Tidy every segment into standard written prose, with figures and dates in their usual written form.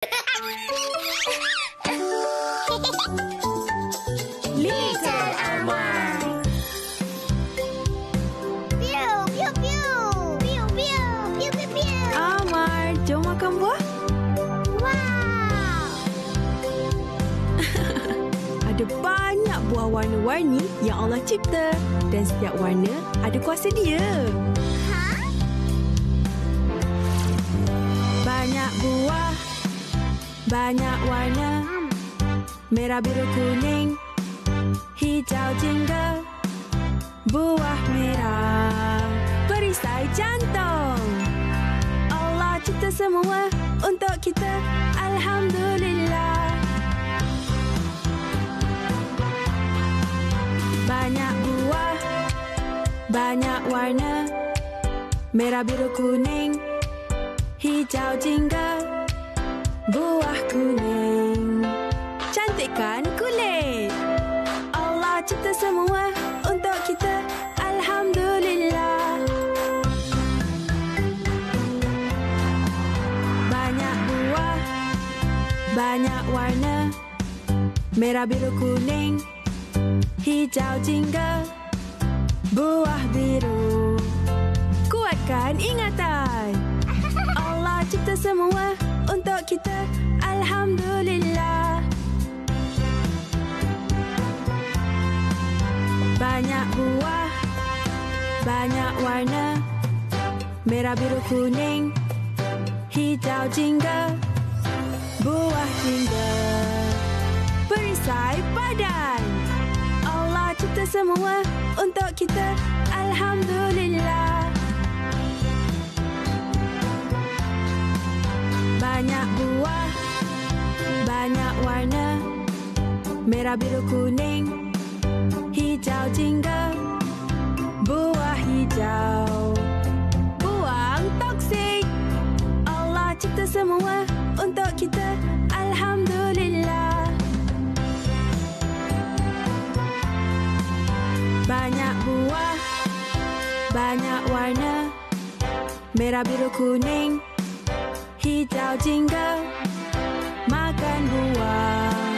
Little Arman. Piu, piu, piu. Piu, piu, piu, piu, piu. Amar, jom makan buah. Wow. Ada banyak buah warna-warni yang Allah cipta. Dan setiap warna ada kuasa dia. Ha? Banyak buah, banyak warna. Merah, biru, kuning, hijau, jingga. Buah merah perisai jantung. Allah cipta semua untuk kita. Alhamdulillah. Banyak buah, banyak warna. Merah, biru, kuning, hijau, jingga. Buah kuning, cantik kan kulit? Allah cipta semua untuk kita. Alhamdulillah. Banyak buah, banyak warna. Merah, biru, kuning, hijau, jingga. Buah biru, kuatkan ingatan. Allah cipta semua untuk kita. Alhamdulillah. Banyak buah, banyak warna. Merah, biru, kuning, hijau, jingga. Buah jingga perisai padan. Allah cipta semua untuk kita. Alhamdulillah. Banyak buah, banyak warna. Merah, biru, kuning, hijau, jingga. Buah hijau, buang toksik. Allah cipta semua untuk kita. Alhamdulillah. Banyak buah, banyak warna. Merah, biru, kuning, hijau, jingga. Makan buah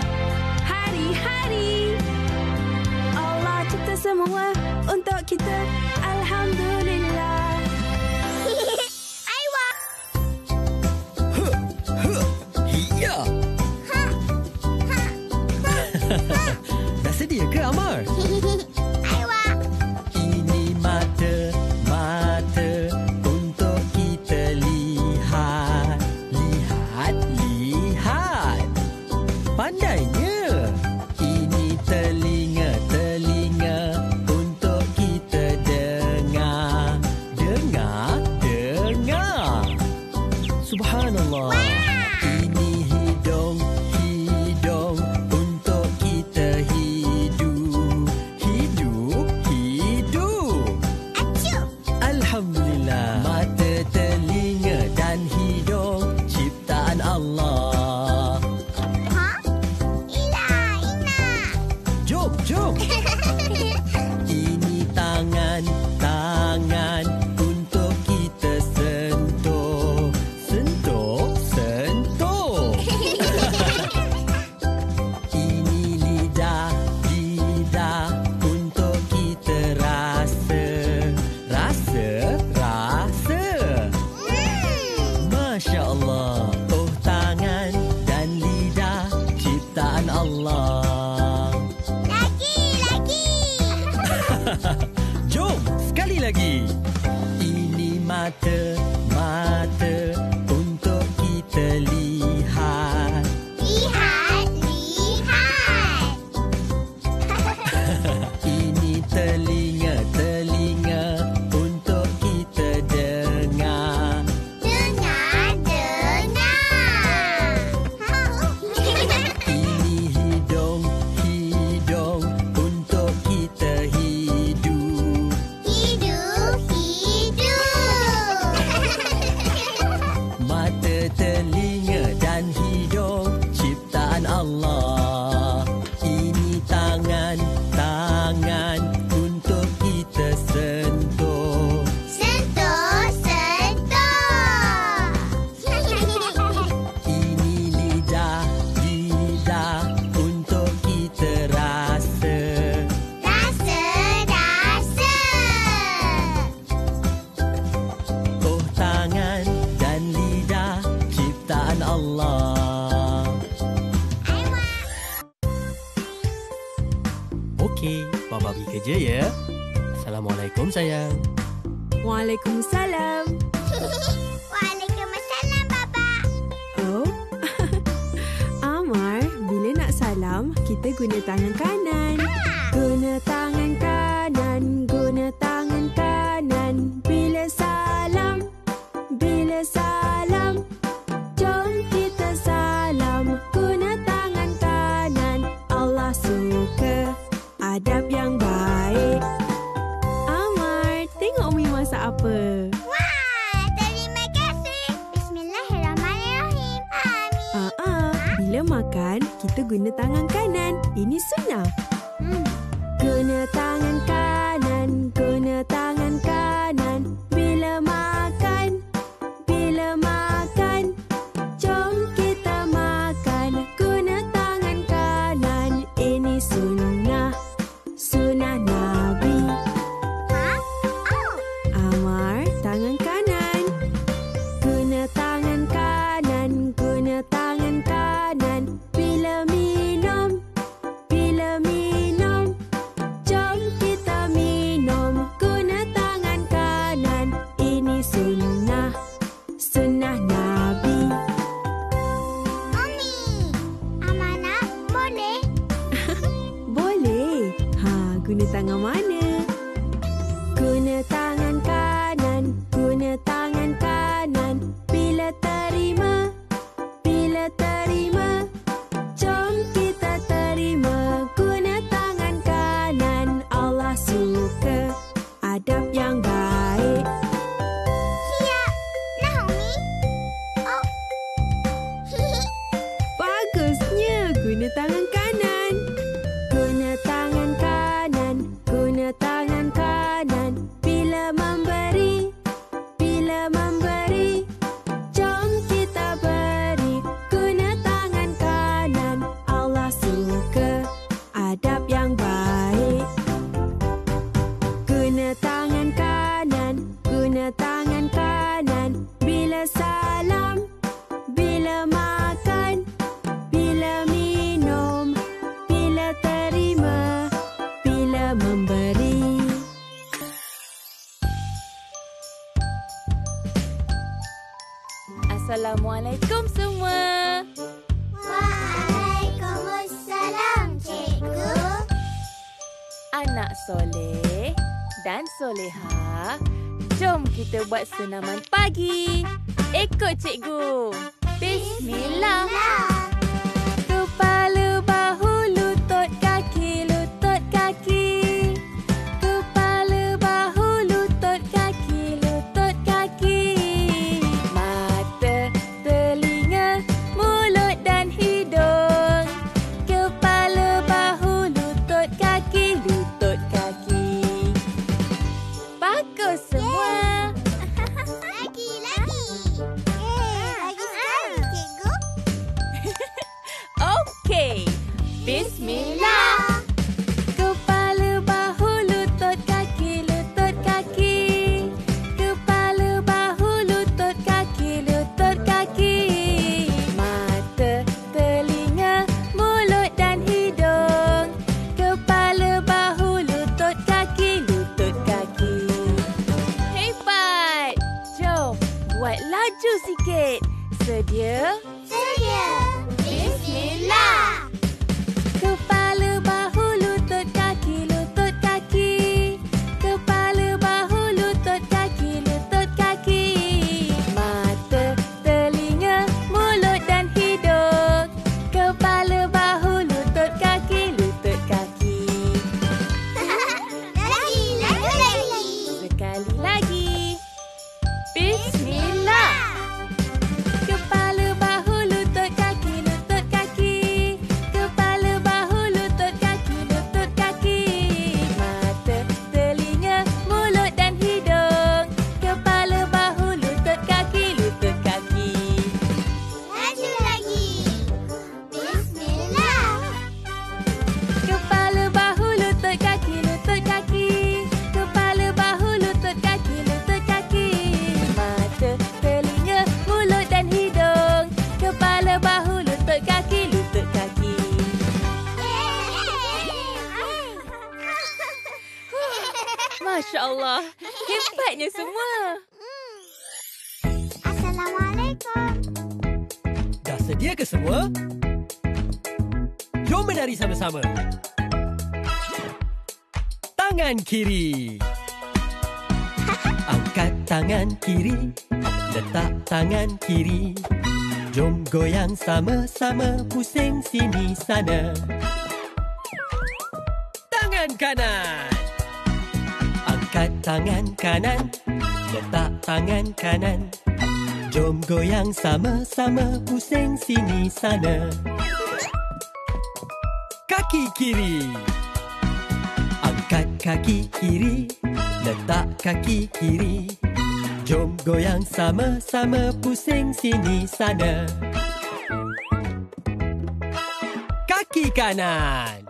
hari-hari. Allah cipta semua untuk kita. Alhamdulillah. Aiwa. Hiya. Dah sedia ke Amar? Aiwa. Ini mata untuk kita lihat. Lihat. Pandainya. Ini telinga untuk kita dengar. Dengar. Subhanallah. Ini hidung untuk kita hidup. Acu. Alhamdulillah. Mata, telinga dan hidung ciptaan Allah. Ha? Ina. Jom. Ini tangan untuk kita sentuh. Ini lidah untuk kita rasa. Masya Allah. Oh, tangan dan lidah ciptaan Allah. Lagi. Jom, sekali lagi. Ini mata untuk kita lihat. Lihat. Ini telinga untuk kita dengar. Dengar. Ini hidung untuk kita hidup. Hidup. Mata, telinga dan hidung ciptaan Allah. Ini tangan untuk kita sentuh. Sentuh. Ini Allah. Okey, Bapa pergi kerja ya. Assalamualaikum sayang. Waalaikumsalam. Waalaikumsalam, Bapa. Oh, Amar, bila nak salam, kita guna tangan kanan. Guna tangan kanan, guna tangan kanan. Bila salam, jom kita salam. Guna tangan kanan, Allah suka adab yang baik. Amar, tengok Umi masak apa. Wah, terima kasih. Bismillahirrahmanirrahim. Amin. Bila makan, kita guna tangan kanan. Ini sunnah. Guna tangan kanan, guna tangan kanan. Bila makan, jom kita makan. Guna tangan kanan. Ini sunnah, sunnah Nabi. Amar, tangan kanan. Guna tangan kanan, guna tangan kanan. Bila minum, jom kita minum. Guna tangan kanan. Ini sunnah, sunnah Nabi. Umi, amanah boleh? Boleh. Guna tangan mana? Guna tangan kanan, guna tangan kanan. Bila terima, jom kita terima. Guna tangan kanan, Allah suka adab yang baik. Siap. Nah, Umi. Oh. Bagusnya, guna tangan kanan. Guna tangan kanan, guna tangan kanan. Bila memberi, jom kita beri. Guna tangan kanan, Allah suka adab yang baik. Guna tangan kanan, guna tangan kanan. Bila salam, bila makan, bila minum, bila terima, bila memberi. Assalamualaikum semua. Waalaikumsalam, cikgu. Anak soleh dan soleha, jom kita buat senaman pagi. Ikut cikgu. Bismillah. Kepala, bahu, lutut, kaki, lutut, kaki. Kepala, bahu, lutut, kaki, lutut, kaki. Mata, telinga, mulut dan hidung. Kepala, bahu, lutut, kaki, lutut, kaki. Bagus semua. Lagi. Lagi sekali, cikgu. Allah. Hebatnya semua. Assalamualaikum. Dah sedia ke semua? Jom menari sama-sama. Tangan kiri. Angkat tangan kiri. Letak tangan kiri. Jom goyang sama-sama, pusing sini sana. Tangan kanan. Angkat tangan kanan. Letak tangan kanan. Jom goyang sama-sama, pusing sini sana. Kaki kiri. Angkat kaki kiri. Letak kaki kiri. Jom goyang sama-sama, pusing sini sana. Kaki kanan.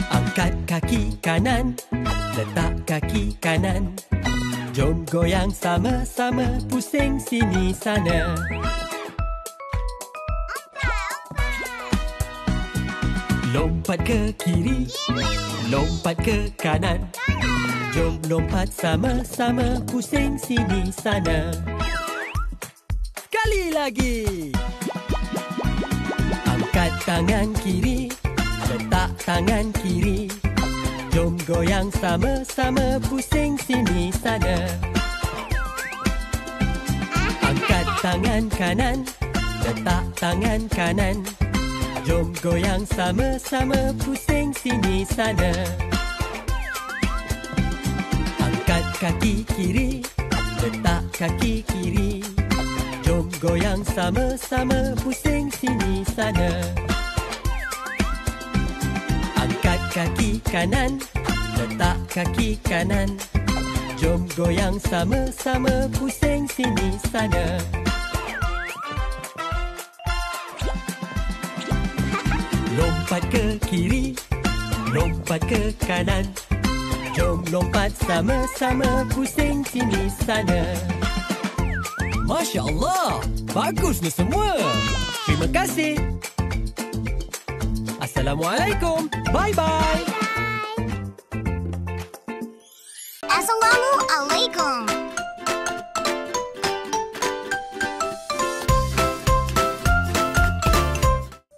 Angkat kaki kanan. Letak kaki kanan. Jom goyang sama-sama, pusing sini sana. Lompat ke kiri. Lompat ke kanan. Jom lompat sama-sama, pusing sini sana. Sekali lagi. Angkat tangan kiri. Letak tangan kiri. Jom goyang sama-sama, pusing sini sana. Angkat tangan kanan. Letak tangan kanan. Jom goyang sama-sama, pusing sini sana. Angkat kaki kiri. Letak kaki kiri. Jom goyang sama-sama, pusing sini sana. Angkat kaki kanan. Letak kaki kanan. Jom goyang sama-sama, pusing sini sana. Lompat ke kiri. Lompat ke kanan. Jom lompat sama-sama, pusing sini sana. Masya Allah, bagusnya semua. Terima kasih. Assalamualaikum. Bye-bye. Assalamualaikum.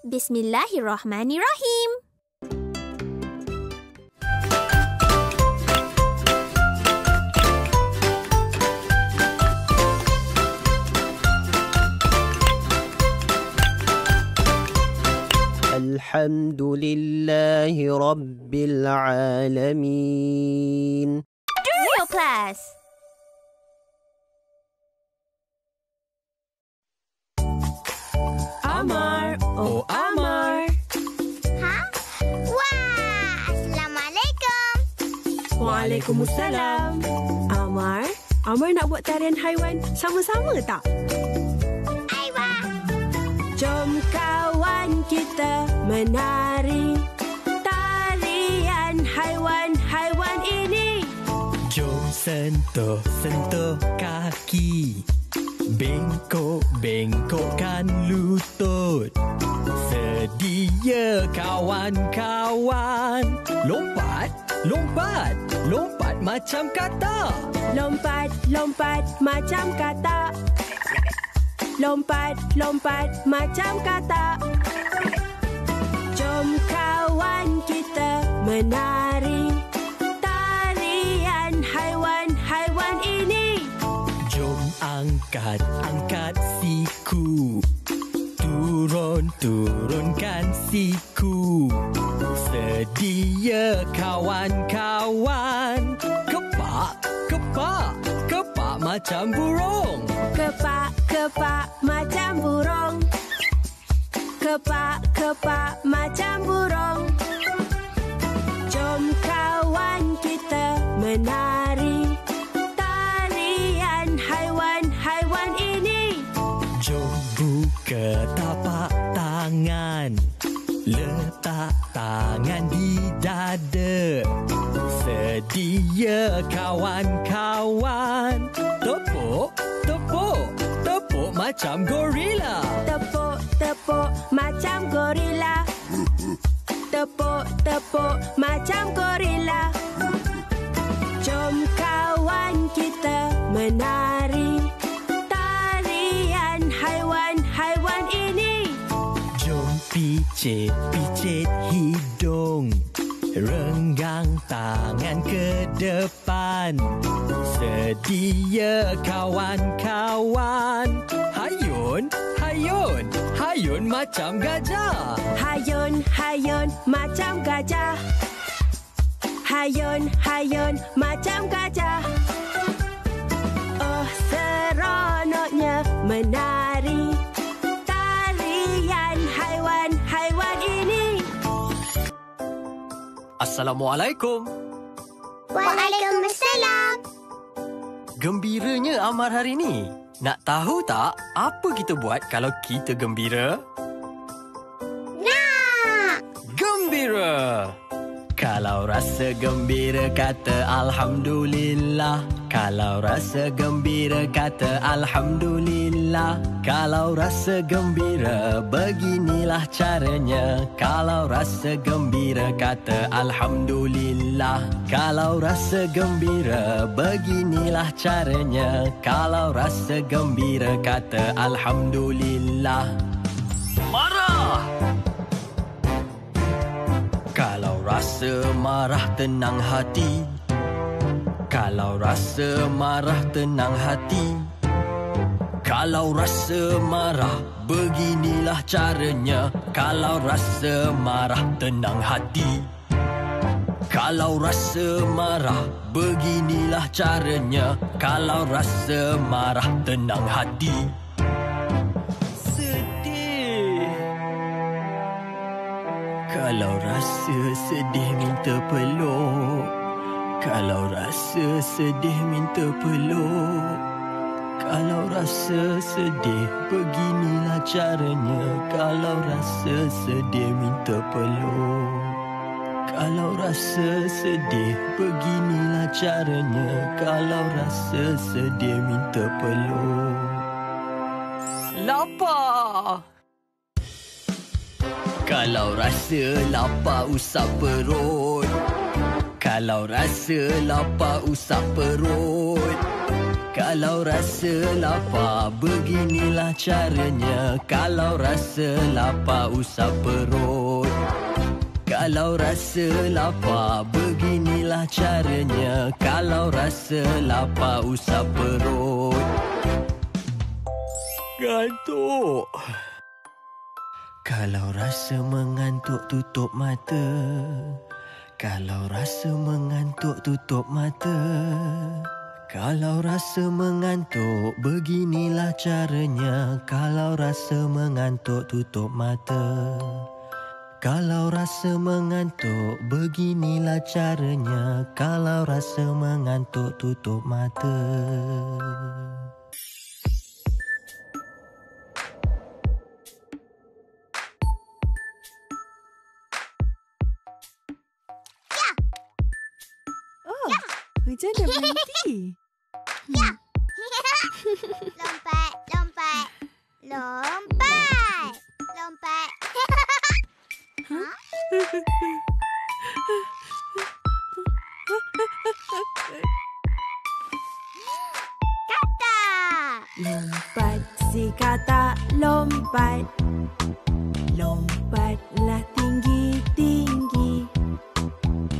Bismillahirrahmanirrahim. Alhamdulillahi Rabbil Alamin. Drill class. Amar. Oh, Amar. Ha? Wah, Assalamualaikum. Waalaikumsalam. Amar nak buat tarian haiwan sama-sama tak? Aiwa. Jom kawan kita menari tarian haiwan-haiwan ini. Jom sentuh-sentuh kaki. Bengkok-bengkokkan lutut. Sedia kawan-kawan. Lompat, lompat, lompat macam kata. Lompat, lompat macam kata. Lompat, lompat macam kata. Jom kawan kita menari tarian haiwan-haiwan ini. Jom angkat siku. Turunkan siku. Sedia kawan-kawan. Kepak macam burung. Kepak macam burung. Kepak macam burung. Jom kawan kita menari tarian haiwan-haiwan ini. Jom buka tapak tangan. Letak tangan di dada. Sedia kawan-kawan. Tepuk macam gorila. Tepuk macam gorila. Tepuk macam gorila. menari. Tarian haiwan-haiwan ini. Jom picit-picit hidung, renggang tangan ke depan. Sedia kawan-kawan. Hayun, hayun, hayun macam gajah. Hayun-hayun macam gajah. Hayun-hayun macam gajah. Oh, seronoknya menari. Tarian haiwan-haiwan ini. Assalamualaikum. Waalaikumsalam. Gembiranya Amar hari ni. Nak tahu tak apa kita buat kalau kita gembira? Nak. Gembira! Kalau rasa gembira kata Alhamdulillah. Kalau rasa gembira kata Alhamdulillah. Kalau rasa gembira beginilah caranya. Kalau rasa gembira kata Alhamdulillah. Kalau rasa gembira beginilah caranya. Kalau rasa gembira kata Alhamdulillah. Marah! Kalau rasa marah tenang hati. Kalau rasa marah tenang hati. Kalau rasa marah beginilah caranya. Kalau rasa marah tenang hati. Kalau rasa marah beginilah caranya. Kalau rasa marah tenang hati. Kalau rasa sedih minta peluk. Kalau rasa sedih minta peluk. Kalau rasa sedih beginilah caranya. Kalau rasa sedih minta peluk. Kalau rasa sedih beginilah caranya. Kalau rasa sedih minta peluk. Lapar! Kalau rasa lapar usap perut. Kalau rasa lapar usap perut. Kalau rasa lapar beginilah caranya. Kalau rasa lapar usap perut. Kalau rasa lapar beginilah caranya. Kalau rasa lapar usap perut. Gantuk. Kalau rasa mengantuk tutup mata. Kalau rasa mengantuk tutup mata. Kalau rasa mengantuk beginilah caranya. Kalau rasa mengantuk tutup mata. Kalau rasa mengantuk beginilah caranya. Kalau rasa mengantuk tutup mata. Hujan dah berhenti. Ya. Lompat, lompat. Lompat. Lompat. Kata. Lompat si kata lompat. Lompatlah tinggi-tinggi.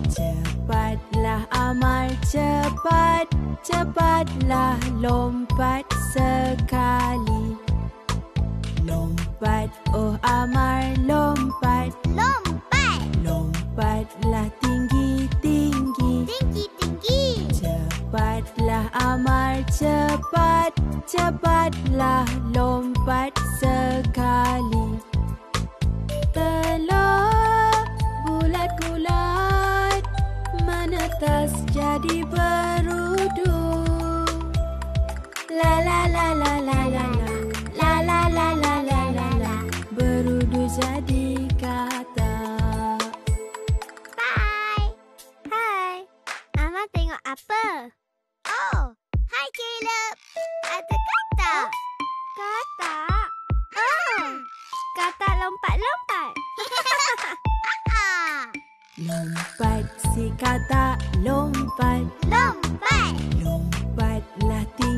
Cepatlah Amar, cepat. Cepatlah lompat sekali. Lompat, oh Amar, lompat. Lompat. Lompatlah tinggi-tinggi. Tinggi-tinggi. Cepatlah Amar, cepat. Cepatlah lompat sekali. Telur bulat-bulat menetas jadi berudu. La la la la la la la. La la la la la la la. Berudu jadi kata. Bye. Hai. Mama tengok apa? Oh, hai Caleb. Ada kata. Kata? Kata lompat-lompat. Lompat si kata lompat. Lompat. Lompatlah tinggi.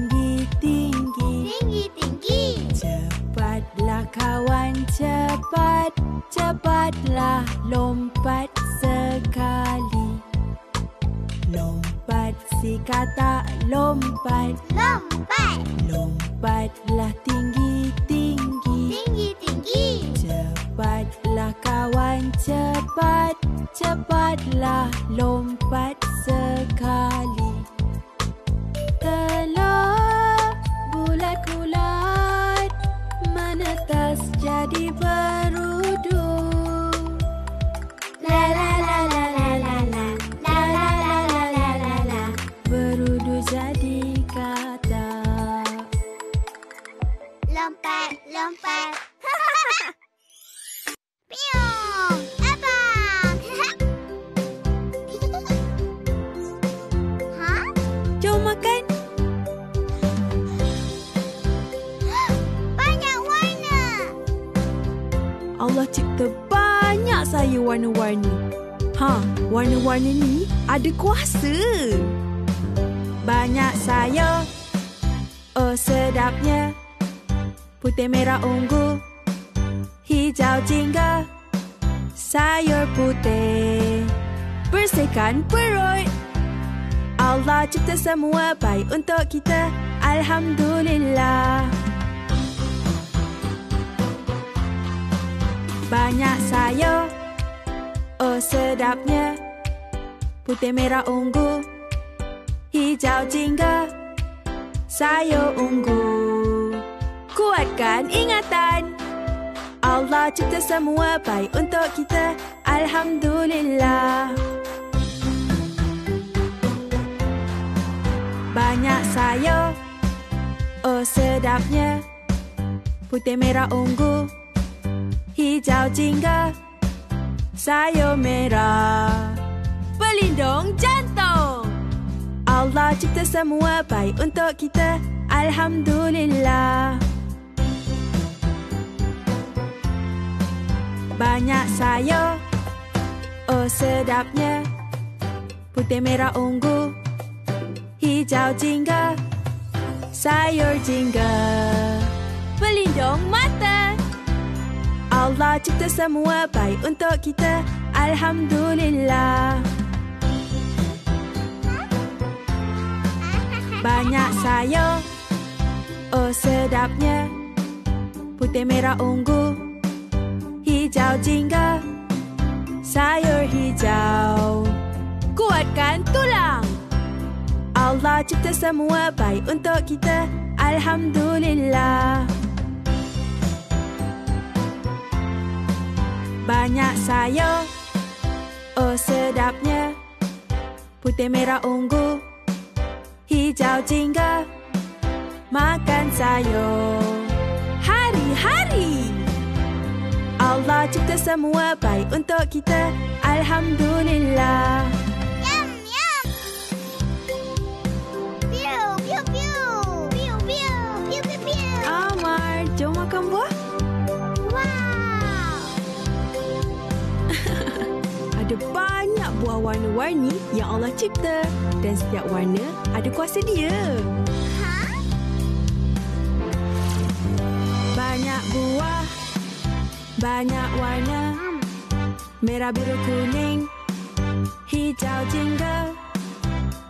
kawan cepat, cepatlah lompat sekali. Lompat si kata lompat, Lompat. lompatlah tinggi-tinggi. Tinggi-tinggi. Cepatlah kawan cepat, cepatlah lompat sekali. Telur bulat-bulat menetas jadi berudu. La la la la la la la, la la la la la la la. Berudu jadi kata. Lompat, lompat. Piung. Abang. Hah? Jom makan. Banyak warna. Allah cipta banyak sayur warna-warni. Warna-warna ni ada kuasa. Banyak sayur, oh sedapnya. Putih, merah, ungu, hijau, jingga. Sayur putih bersihkan perut. Allah cipta semua baik untuk kita. Alhamdulillah. Banyak sayur, oh sedapnya. Putih, merah, ungu, hijau, jingga. Sayur ungu kuatkan ingatan. Allah cipta semua baik untuk kita. Alhamdulillah. Banyak sayur, oh sedapnya. Putih, merah, ungu, hijau, jingga. Sayur merah pelindung jantung. Allah cipta semua baik untuk kita. Alhamdulillah. Banyak sayur, oh sedapnya. Putih, merah, ungu, hijau, jingga. Sayur jingga pelindung mata. Allah cipta semua baik untuk kita. Alhamdulillah. Banyak sayur, oh sedapnya. Putih, merah, ungu, hijau, jingga. Sayur hijau kuatkan tulang. Allah cipta semua baik untuk kita. Alhamdulillah. Banyak sayur, oh sedapnya. Putih, merah, ungu, hijau, jingga. Makan sayur hari-hari. Allah cipta semua baik untuk kita. Alhamdulillah. Yum, yum. Piu, piu, piu. Piu, piu. Piu, piu, piu. Amar, jom makan buah. Wow. Ada banyak buah warna-warni yang Allah cipta. Dan setiap warna ada kuasa dia. Hah? Banyak buah, banyak warna. Merah, biru, kuning, hijau, jingga.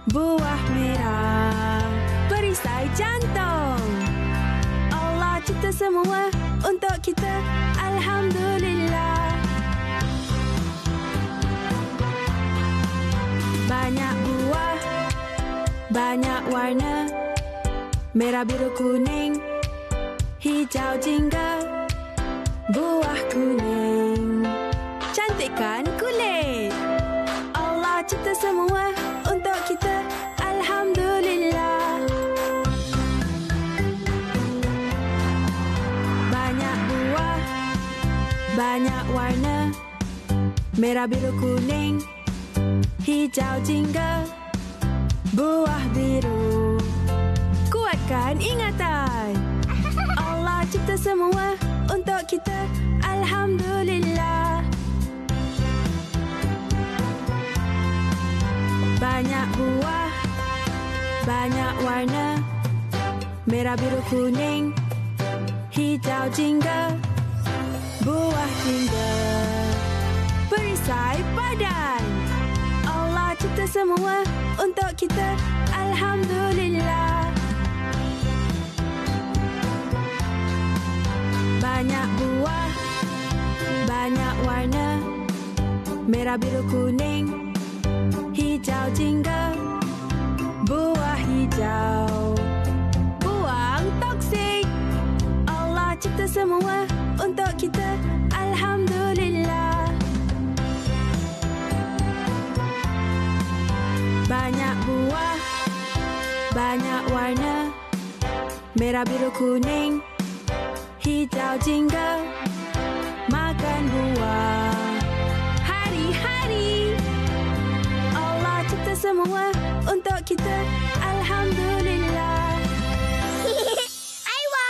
Buah merah perisai jantung. Allah cipta semua untuk kita. Alhamdulillah. Banyak buah, banyak warna. Merah, biru, kuning, hijau, jingga. Buah kuning cantikkan kulit. Allah cipta semua untuk kita. Alhamdulillah. Banyak buah, banyak warna. Merah, biru, kuning, hijau, jingga. Buah biru kuatkan ingatan. Allah cipta semua untuk kita. Alhamdulillah. Banyak buah, banyak warna. Merah, biru, kuning, hijau, jingga. cipta semua untuk kita. Alhamdulillah. Banyak buah, banyak warna, merah, biru, kuning, hijau, jingga. Buah hijau, buang toksik. Allah cipta semua untuk kita. Alhamdulillah. Banyak buah, banyak warna, merah, biru, kuning, hijau, jingga. Makan buah hari-hari. Allah cipta semua untuk kita. Alhamdulillah. Aiwa.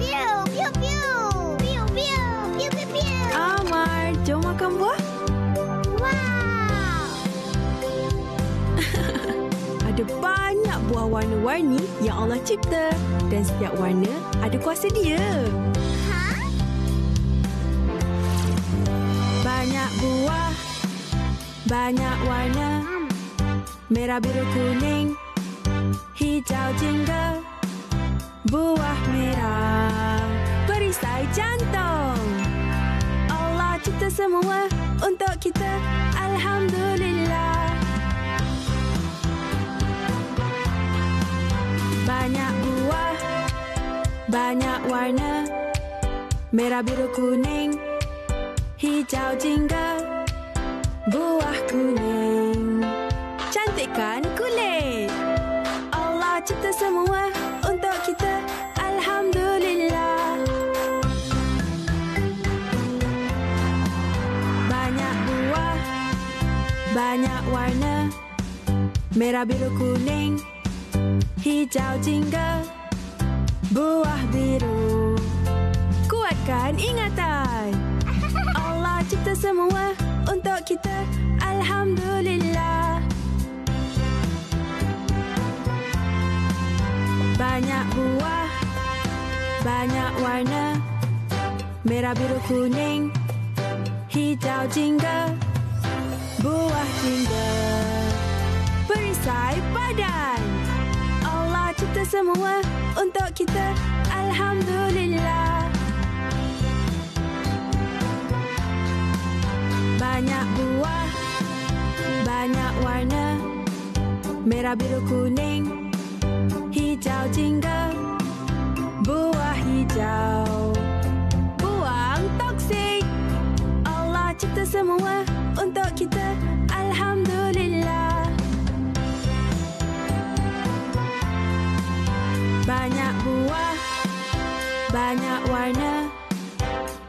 Piu, piu, piu. Piu, piu. Piu, piu, piu. Amar, jom makan buah. Wow. Ada banyak buah warna-warni yang Allah cipta. Dan setiap warna ada kuasa dia. Banyak buah, banyak warna, merah, biru, kuning, hijau, jingga. Buah merah perisai jantung. Allah cipta semua untuk kita. Alhamdulillah. Banyak buah, banyak warna, merah, biru, kuning, hijau, jingga. Buah kuning cantikkan kulit. Allah cipta semua untuk kita. Alhamdulillah. Banyak buah, banyak warna, merah, biru, kuning, hijau, jingga. Buah biru kuatkan ingatan. Allah cipta semua untuk kita. Alhamdulillah. Banyak buah, banyak warna, merah, biru, kuning, hijau, jingga. Buah jingga perisai badan. Allah cipta semua untuk kita. Alhamdulillah. Banyak buah, banyak warna, merah, biru, kuning, hijau, jingga. Buah hijau, buang toksik. Allah cipta semua untuk kita. Alhamdulillah. Banyak buah, banyak warna,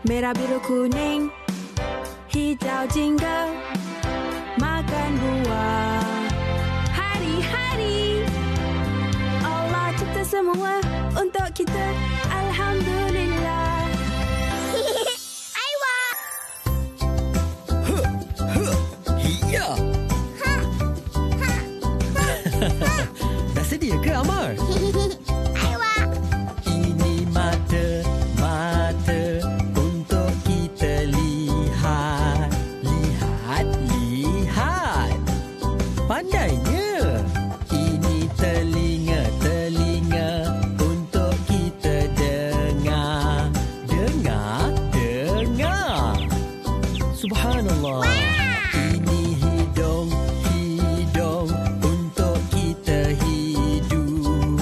merah, biru, kuning, hijau, jingga. Makan buah hari-hari. Allah cipta semua untuk kita. Alhamdulillah. Aiwa. Hiya. Dah sedia ke, Amar? Aiwa. Ini mata untuk kita lihat. Lihat. Pandainya. Ini telinga untuk kita dengar. Dengar. Subhanallah. Ini hidung untuk kita hidup.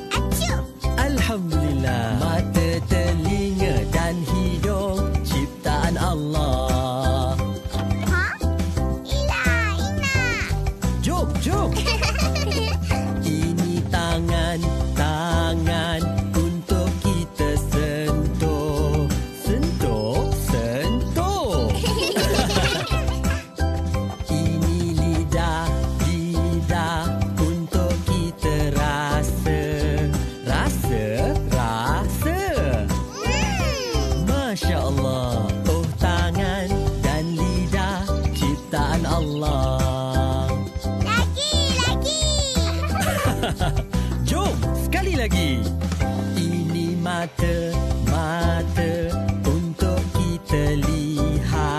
Acu. Alhamdulillah. Mata, telinga dan hidung ciptaan Allah. Ina. Jom. Ini tangan untuk kita sentuh. Ini lidah untuk kita rasa. Masya Allah. Oh, tangan dan lidah ciptaan Allah. Lagi. Jom, sekali lagi. Ini mata untuk kita lihat.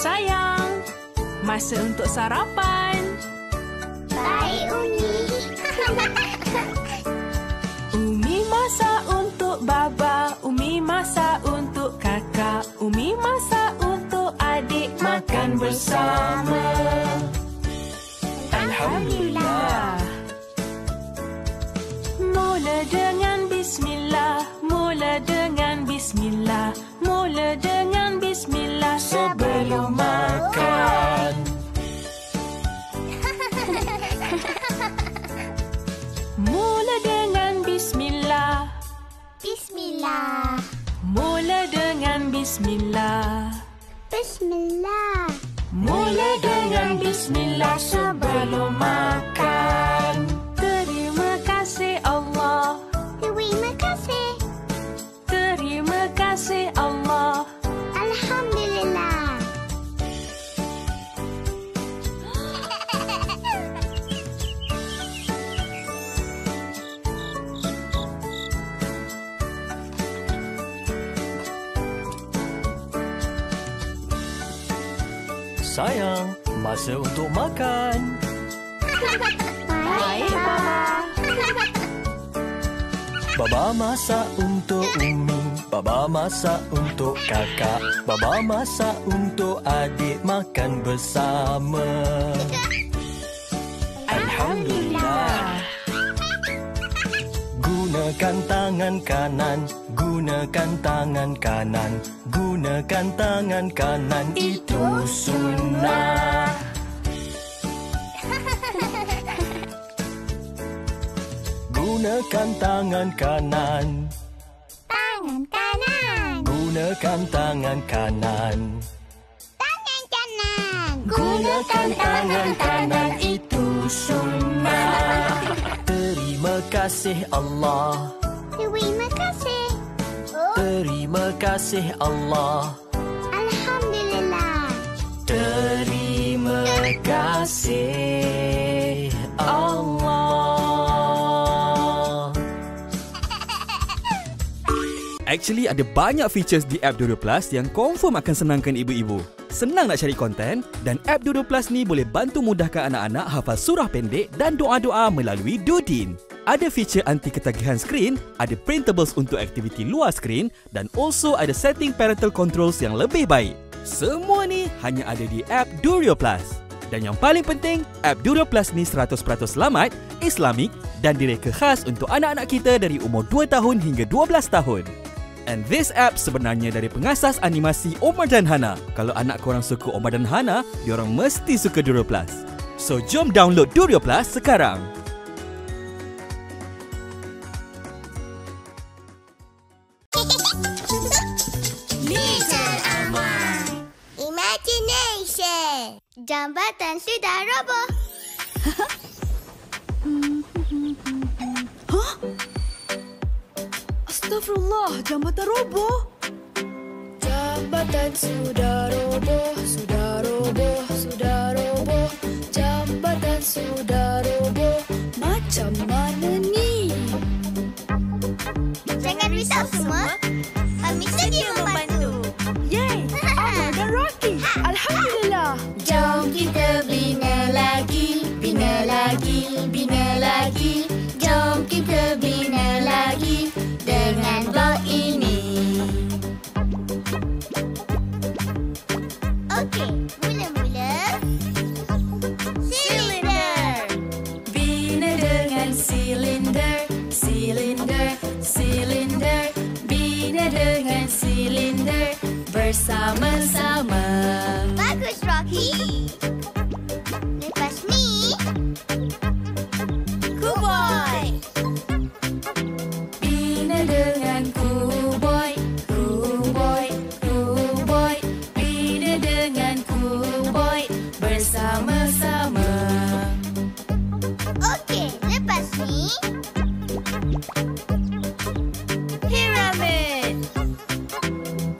sayang, masa untuk sarapan. Baik, Umi. Umi masak untuk baba, Umi masak untuk kakak, Umi masak untuk adik, makan bersama. Alhamdulillah. Mula dengan bismillah, mula dengan bismillah, mula dengan bismillah sebelum makan. Mula dengan bismillah. Bismillah. Mula dengan bismillah. Bismillah. Mula dengan bismillah sebelum makan. Terima kasih Allah. Terima kasih. Terima kasih Allah. Alhamdulillah. Sayang, masa untuk makan. Baik, Baba. Baba masak untuk Umi, Baba masak untuk kakak, Baba masak untuk adik, makan bersama. Alhamdulillah. Gunakan tangan kanan, gunakan tangan kanan, gunakan tangan kanan, itu sunnah. Gunakan tangan kanan. Tangan kanan. Gunakan tangan kanan. Tangan kanan. Gunakan tangan kanan, itu sunnah. Terima kasih Allah. Terima kasih. Terima kasih Allah. Alhamdulillah. Terima kasih Allah. Actually, ada banyak features di app Doodle Plus yang confirm akan senangkan ibu-ibu. Senang nak cari konten dan app Doodle Plus ni boleh bantu mudahkan anak-anak hafal surah pendek dan doa-doa melalui Doodin. Ada feature anti ketagihan skrin, ada printables untuk aktiviti luar skrin dan also ada setting parental controls yang lebih baik. Semua ni hanya ada di app Doodle Plus. Dan yang paling penting, app Doodle Plus ni 100% selamat, Islamik dan direka khas untuk anak-anak kita dari umur 2 tahun hingga 12 tahun. And this app sebenarnya dari pengasas animasi Omar dan Hana. Kalau anak korang suka Omar dan Hana, diorang mesti suka Doodle Plus. So jom download Doodle Plus sekarang. Little Amal. Imagination. Jambatan sudah roboh. Astagfirullah, jambatan roboh. Jambatan sudah roboh, sudah roboh, sudah roboh. Jambatan sudah roboh. Macam mana ni? Jangan risau semua. Kami sedia membantu. Yeay, Amar dan Rocky. Alhamdulillah. Jom kita bina lagi, bina lagi, bina lagi. Jom kita bina lagi dengan blok ini. Okey, mula-mula. Silinder. Bina dengan silinder, silinder, silinder. Bina dengan silinder bersama-sama. Bagus, Rocky. Lepas ni, Kuboy. Bina dengan kuboy, kuboy, kuboy. Bina dengan kuboy bersama-sama. Okey, lepas ni, Piramid.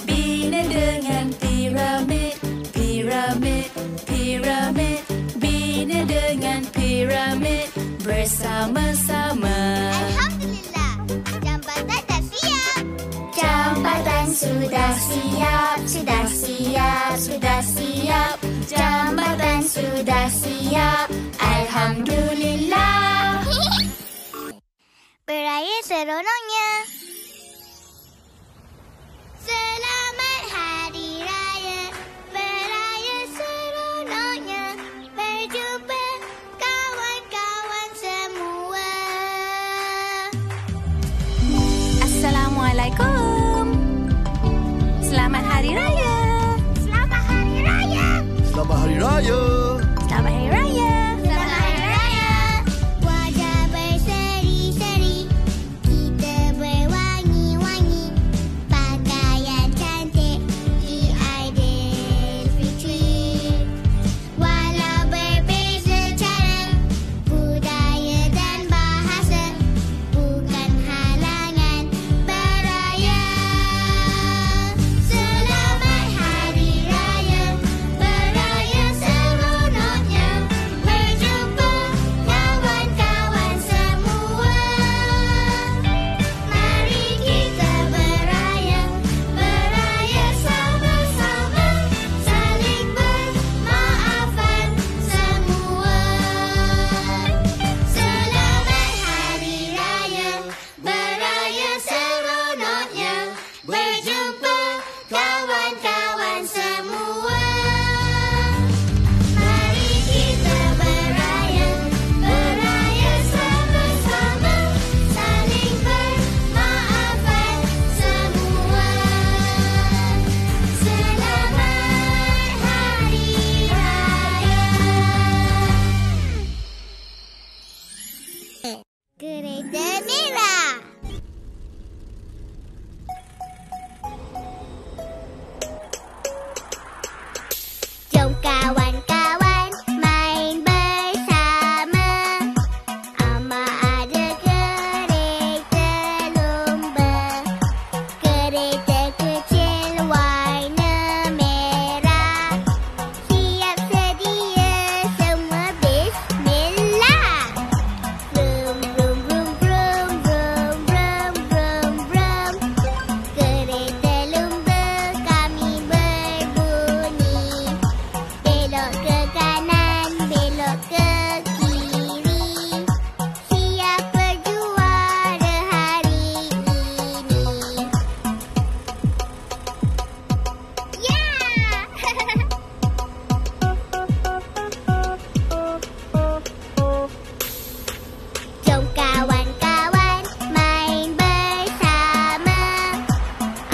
Bina dengan piramid, piramid, piramid. sudah siap, sudah siap, sudah siap. Jambatan sudah siap, alhamdulillah. Beraya seronoknya. Selamat Hari Raya, beraya seronoknya. Berjumpa kawan-kawan semua. Assalamualaikum. Selamat Hari Raya. Selamat Hari Raya. Selamat Hari Raya. Selamat Hari Raya. Selamat Hari Raya. Wajah berseri-seri, kita berwangi-wangi. Pakaian cantik di Aidilfitri. Walau berbeza cara, budaya dan bahasa, bukan halangan beraya. Selamat Hari Raya, beraya seronoknya. Berjumpa kawan-kawan semua. Mari kita beraya, beraya sama-sama. Saling bermaafan semua. Selamat Hari Raya, beraya seronoknya. Berjumpa kawan-kawan semua. Mari kita beraya, beraya sama-sama. Saling bermaafan semua. Selamat Hari Raya. Kereta merah. Jom kawan-kawan main bersama. Ama ada kereta lumba. Kereta kecil warna merah. Siap sedia semua, bismillah. Brum brum brum brum brum brum brum brum. Kereta lumba kami berbunyi. Belok ke kanan, belok ke kiri. Siapa juara hari ini? Ya! Jom kawan-kawan main bersama.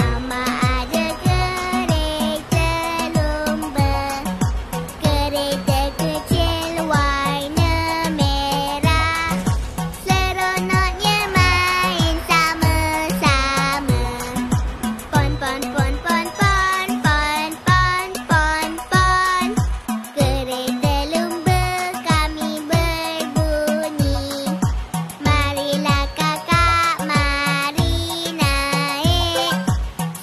Ama ada kereta lumba. Kereta kecil warna merah. Seronoknya main sama-sama. Pon pon pon pon pon pon pon pon pon. Kereta lumba kami berbunyi. Marilah kakak, mari naik.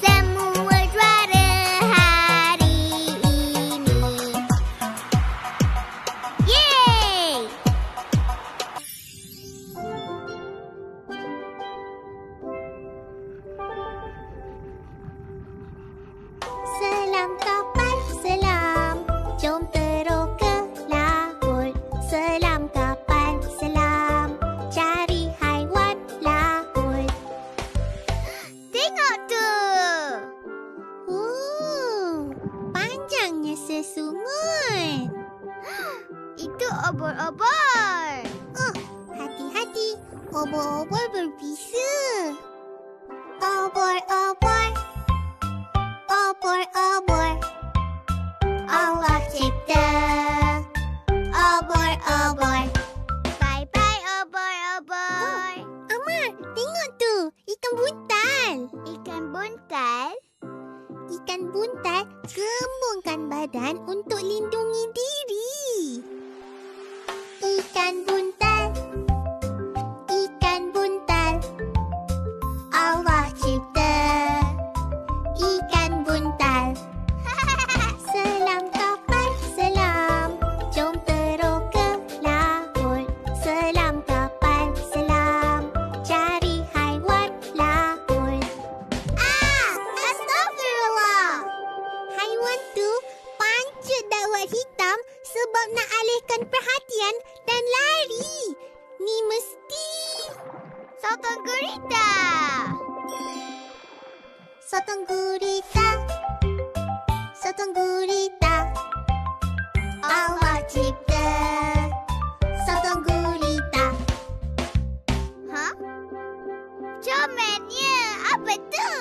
Semua juara hari ini. Yeay! Selam kapal, selam. Jom terus ke laut. Selam kapal, selam. Cari haiwan laut. Tengok tu. Panjangnya sesungut. Itu obor-obor. Hati-hati. Obor-obor berbisa. Obor-obor. Obor-obor. Allah cipta obor-obor. Bye-bye obor-obor. Amar, tengok tu. Ikan buntal. Ikan buntal? Ikan buntal gembungkan badan untuk lindungi diri. Ikan buntal. Ikan buntal. Allah cipta ikan buntal. Selam kapal, selam. Jom terus ke laut. Selam kapal, selam. Cari haiwan laut. Astaga! Sotong gurita, sotong gurita. Allah cipta sotong gurita. Hah? Comelnya apa tu?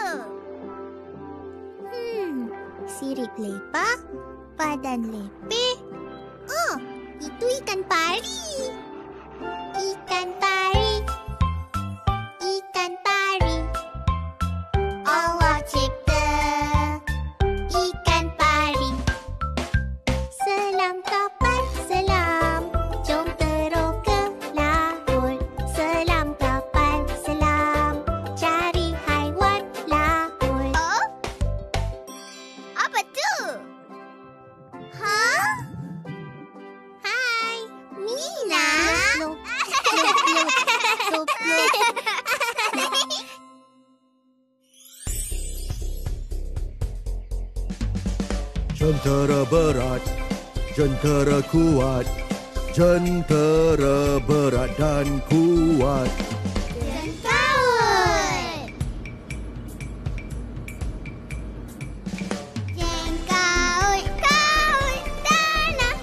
Sirip lepak, badan lepeh. Oh, itu ikan pari. Ikan pari. Ikan pari. Allah cipta ikan pari. Selam kapal, selam. Jom terus ke laut. Selam kapal, selam. Cari haiwan laut. Oh? Apa tu? Hah? Hai, Mina. Loop, loop, loop, loop, loop. Jentera berat, jentera kuat. Jentera berat dan kuat. Jengkaut. Jengkaut, kaut, tanah.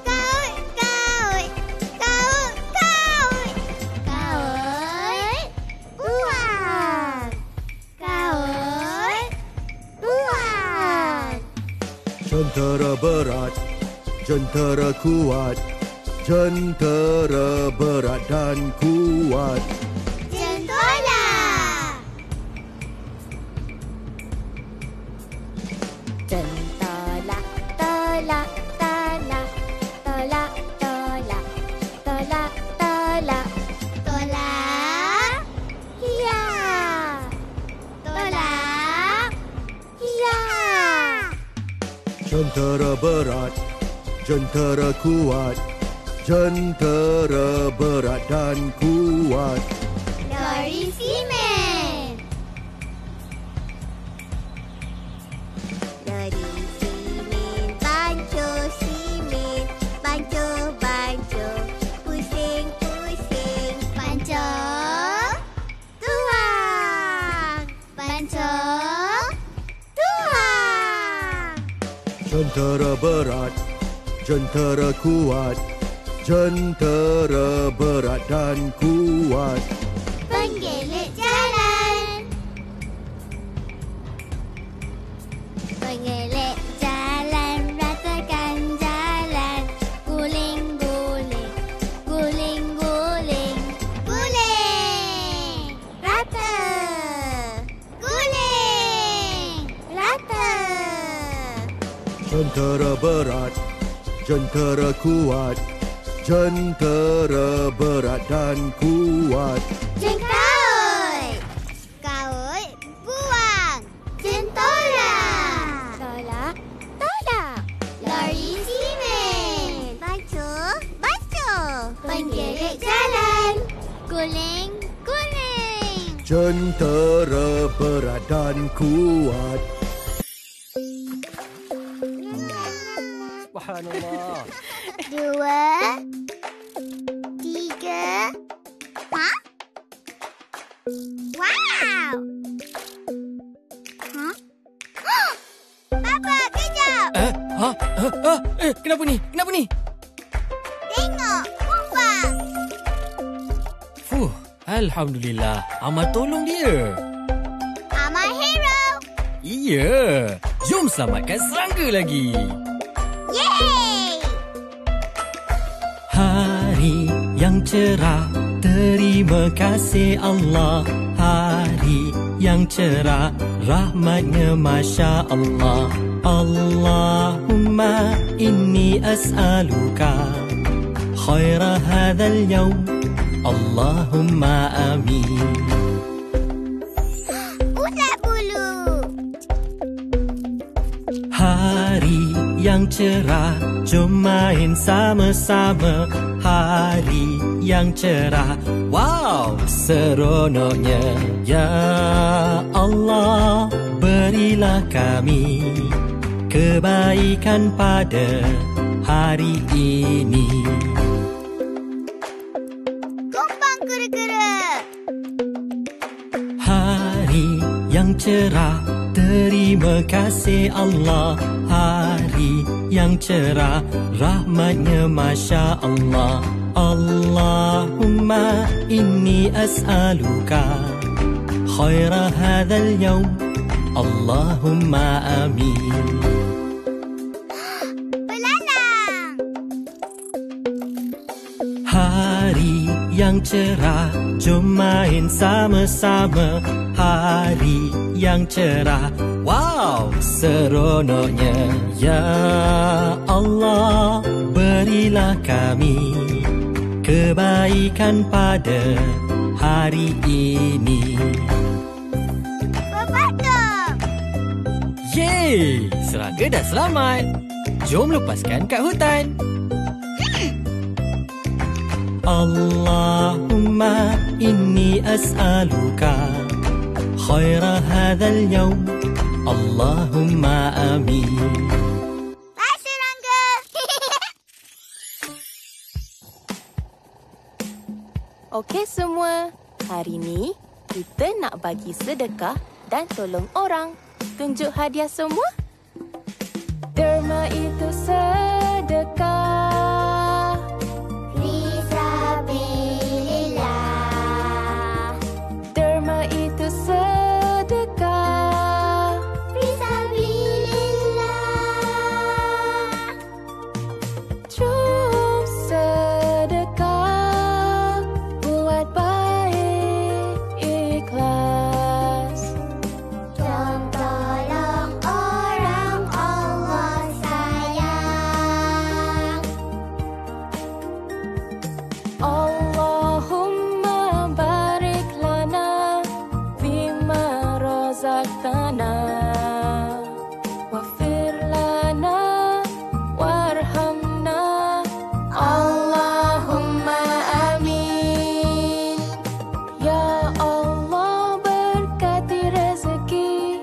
Kaut, kaut, kaut, kaut. Kaut, buang. Kaut, buang. Jentera berat, jentera kuat. Jentera berat dan kuat. Jentola. Jentola, tola, tola, tola, tola, tola, tola, tola. Ya. Tola. Ya. Jentera berat, jentera kuat. Jentera berat dan kuat. Lori simen. Lori simen, bancu simen, bancu, bancu, pusing, pusing, bancu, tuang, bancu, tuang. Jentera berat, jentera kuat. Jentera berat dan kuat. Penggelik jalan. Penggelik jalan, ratakan jalan. Guling, guling, guling, guling, guling. Rata. Guling, rata. Jentera berat, jentera kuat. Jentera berat dan kuat. Jengkaut. Kaut, buang. Jentola. Tola, tola. Lori simen. Bancu, bancu. Penggelik jalan. Guling, guling. Jentera berat dan kuat. Subhanallah. 2, 3. Hah? Wow! Hah? Papa, kejap! Kenapa ni? Kenapa ni? Tengok, kumbang! Alhamdulillah. Amal tolong dia. Amal hero! Iya. Jom selamatkan serangga lagi. Yeay! Hari yang cerah, terima kasih Allah. Hari yang cerah, rahmatnya Masya Allah. Allahumma inni as'aluka khaira hadzal yawm. Allahumma amin. Usap bulu! Hari yang cerah, jom main sama-sama. Hari yang cerah, wow, seronoknya. Ya Allah, berilah kami kebaikan pada hari ini. Kumbang kera-kera! Hari yang cerah, Terima kasih Allah, hari yang cerah, rahmatnya Masya Allah. Allahumma inni as'aluka khaira hadzal yawm, Allahumma amin. Belalang. Hari yang cerah, jom main sama-sama. Hari yang cerah, wow, seronoknya. Ya Allah, berilah kami kebaikan pada hari ini. Berpatong. Yeay, serangga dah selamat. Jom lepaskan kat hutan. Allahumma inni as'aluka khaira hadzal yawm, Allahumma amin. Bye, serangga. Okey semua, hari ni kita nak bagi sedekah dan tolong orang. Tunjuk hadiah semua. Derma itu sedekah. Fisabilillah. Derma itu sedekah. Fisabilillah. Jom sedekah, buat baik ikhlas. Jom tolong orang Allah sayang. Allahumma barik lana bima razaqtana waghfir lana warhamna. Allahumma amin. Ya Allah, berkati rezeki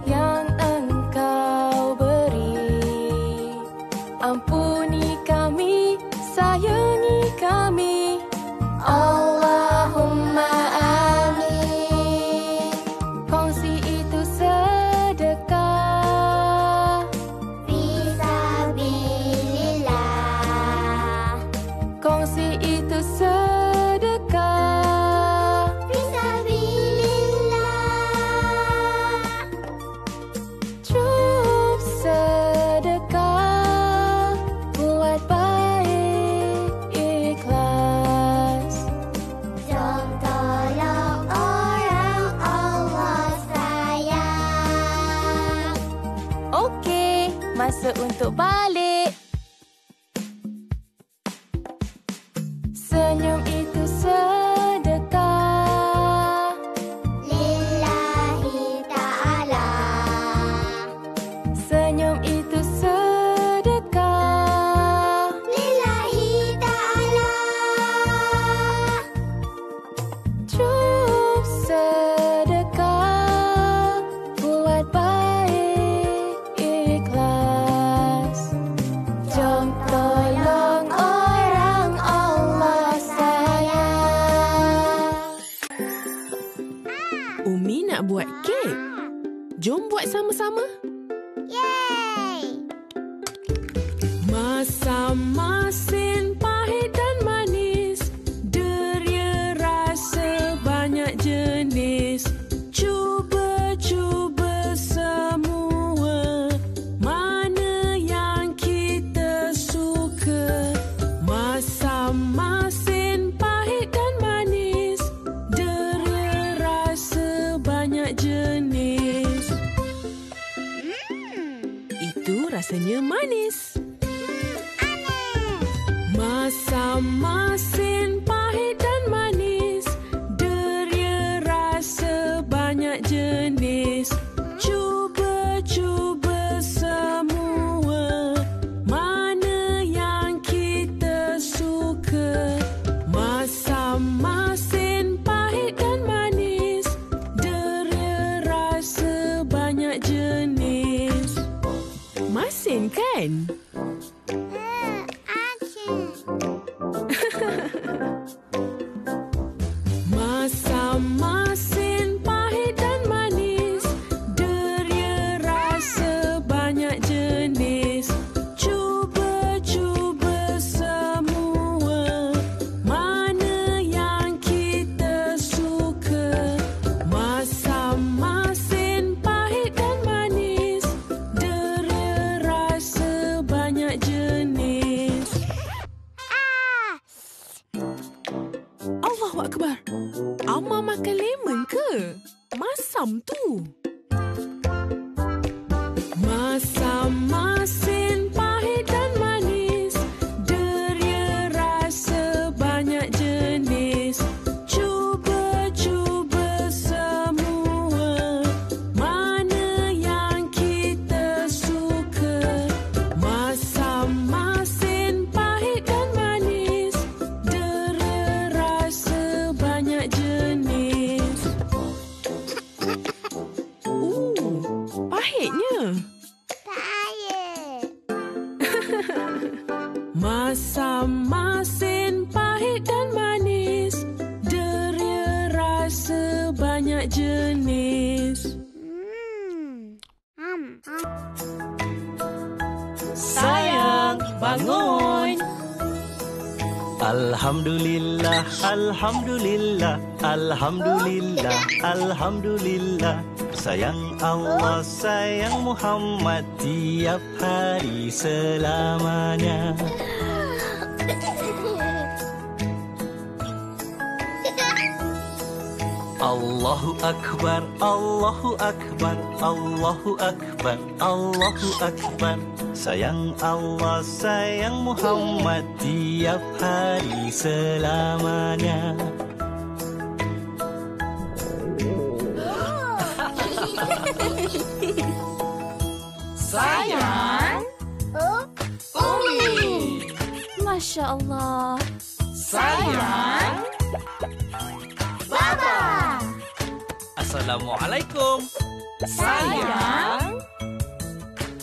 yang Engkau beri. Ampuni kami, sayangi kami. Allahumma amin. Kongsi itu sedekah. Fisabilillah. Kongsi itu sedekah. Fisabilillah. Jom sedekah, buat baik ikhlas. Jom tolong orang Allah sayang. Okey, masa untuk balik. Senyum itu sedekah. Lillahi ta'ala. Senyum itu sedekah. Lillahi ta'ala. Jom sedekah, buat baik ikhlas. Jom tolong orang Allah sayang. Umi nak buat kek. Jom buat sama-sama. Yeay! Masam-masin pahit dan manis, deria rasa banyak jenis. Cuba-cuba semua, mana yang kita suka. Masam-masin pahit dan manis, deria rasa banyak jenis. Itu rasanya manis. Masam-masin pahit dan manis, deria rasa banyak jenis. Cuba-cuba semua, mana yang kita suka. Masam-masin pahit dan manis, deria rasa banyak jenis. Masin kan? Masam-masin pahit dan manis, deria pahitnya? Pahit. Masam-masin pahit dan manis, deria rasa banyak jenis. Sayang, bangun. Alhamdulillah, Alhamdulillah, Alhamdulillah, Alhamdulillah. Sayang Allah, sayang Muhammad tiap hari selamanya. Allahu Akbar, Allahu Akbar, Allahu Akbar, Allahu Akbar. Sayang Allah, sayang Muhammad tiap hari selamanya. Sayang, Umi. Masya Allah. Sayang, Baba. Assalamualaikum. sayang,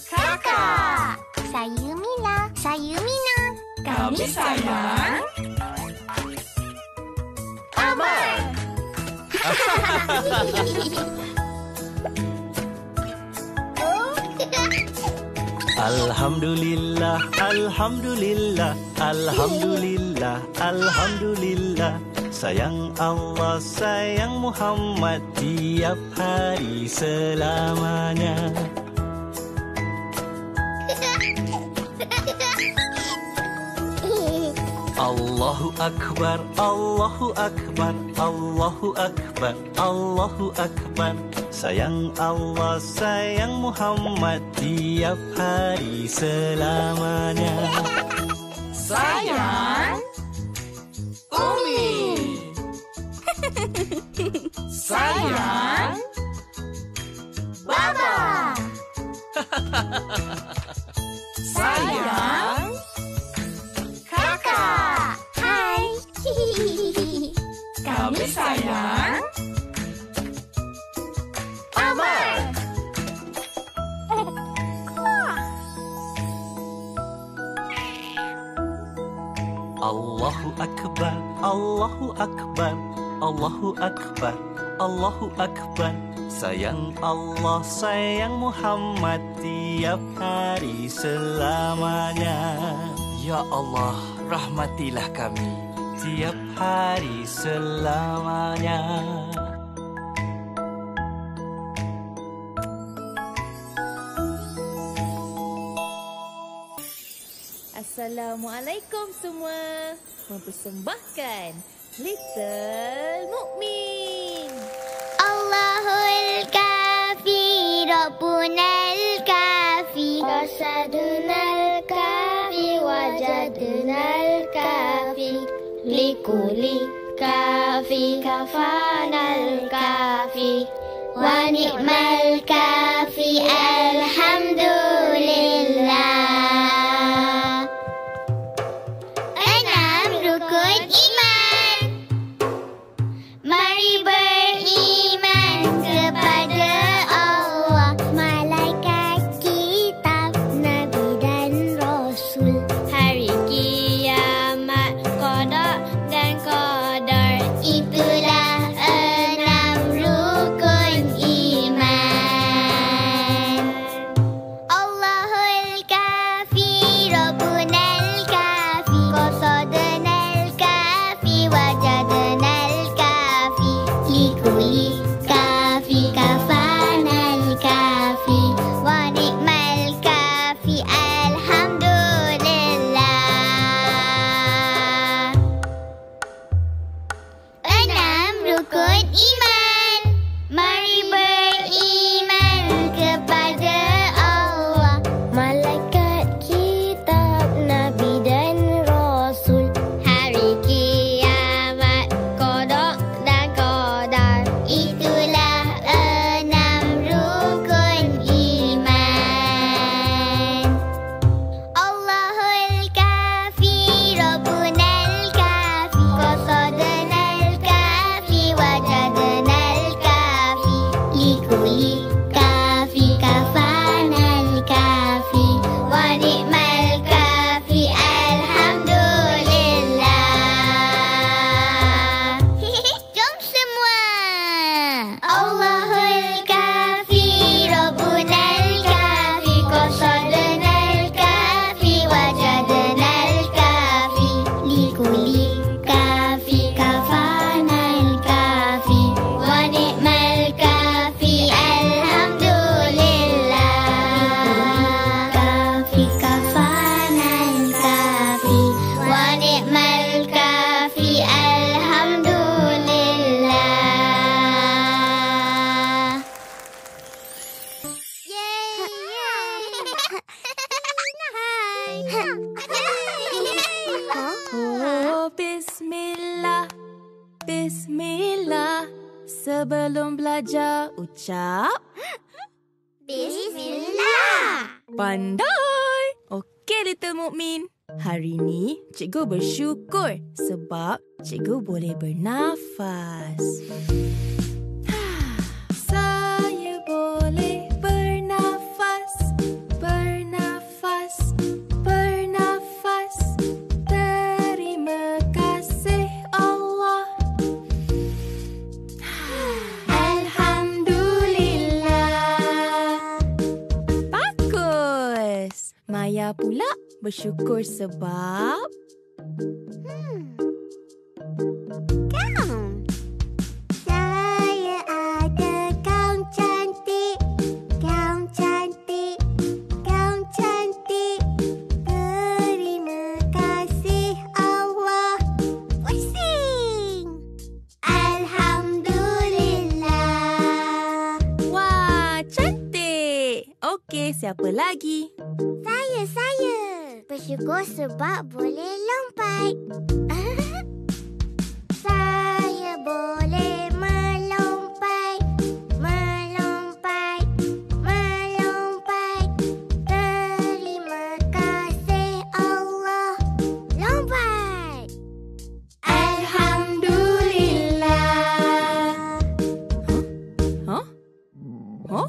Kakak. Saya Mila. Saya Mina. kami sayang, Amar. Alhamdulillah, Alhamdulillah, Alhamdulillah, Alhamdulillah. Sayang Allah, sayang Muhammad tiap hari selamanya. Allahu Akbar, Allahu Akbar, Allahu Akbar, Allahu Akbar. Sayang Allah, sayang Muhammad tiap hari selamanya. Sayang, Umi. Sayang, Baba. sayang, Kakak. Hai. kami sayang, Amar. Allahu Akbar, Allahu Akbar, Allahu Akbar, Allahu Akbar. Sayang Allah, sayang Muhammad tiap hari selamanya. Ya Allah, rahmatilah kami tiap hari selamanya. Assalamualaikum semua. Mempersembahkan Little Mukmin. Allahul Kafi, Rabbunal Kafi, Rasadunal Kafi, Wajadunal Kafi, Likuli Kafi, Kafanal Kafi, Wa ni'mal Kafi, Alhamdulillah. 6 rukun iman. Mari beriman kepada Allah, malaikat, kitab, nabi dan rasul, hari kiamat, qada dan qadar. Itulah 6 rukun iman. Oh, bismillah. Bismillah. Sebelum belajar, ucap Bismillah. pandai. Okey, Little Mukmin. Hari ni, cikgu bersyukur sebab cikgu boleh bernafas. Saya boleh bernafas, bernafas, bernafas. Terima kasih Allah. Alhamdulillah. Bagus. Maya pula bersyukur sebab Kaum. Saya ada kaum cantik. Kaum cantik. Kaum cantik. Terima kasih Allah. Pusing. Alhamdulillah. wah, cantik. Okey, siapa lagi? Saya. Bersyukur sebab boleh lompat. Saya boleh melompat. Melompat. Melompat. Terima kasih Allah. Lompat. Alhamdulillah. Huh? Huh?